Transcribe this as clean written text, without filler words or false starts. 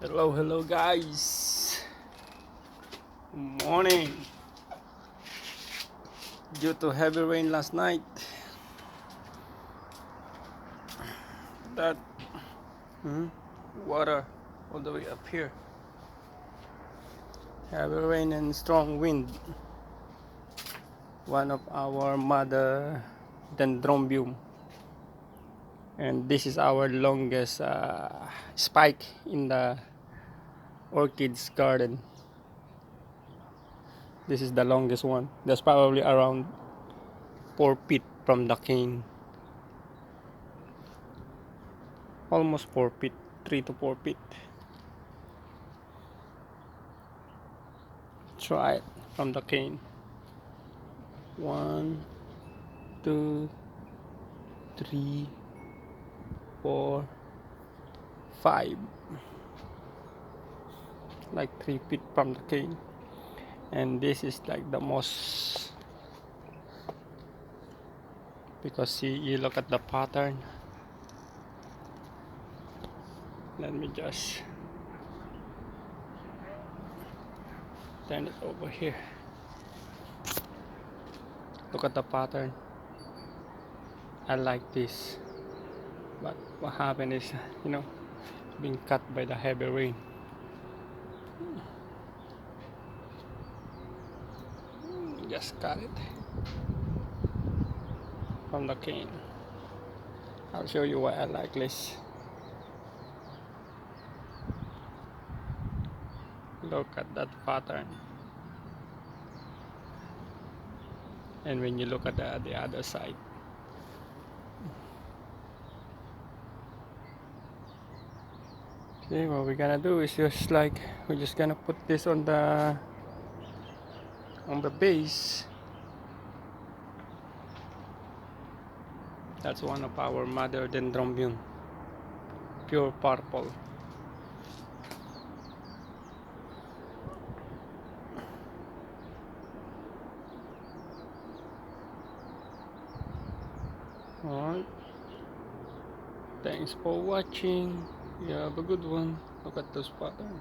Hello guys. Morning. Due to heavy rain last night, that water all the way up here. Heavy rain and strong wind. One of our mother Dendrobium, and this is our longest spike in the orchids garden. This is the longest one. That's probably around 4 feet from the cane. Almost 4 feet, 3 to 4 feet. Try it from the cane. 1, 2, 3, 4, 5. Like 3 feet from the cane. And this is like the most, because see, you look at the pattern. Let me just turn it over here. Look at the pattern. I like this, but what happened is, being cut by the heavy rain. Just cut it from the cane. I'll show you why I like this. Look at that pattern. And when you look at the other side, see, what we're gonna do is just like, we're just gonna put this on the base. That's one of our mother Dendrobium, pure purple. Alright, thanks for watching. You have a good one. Look at those patterns.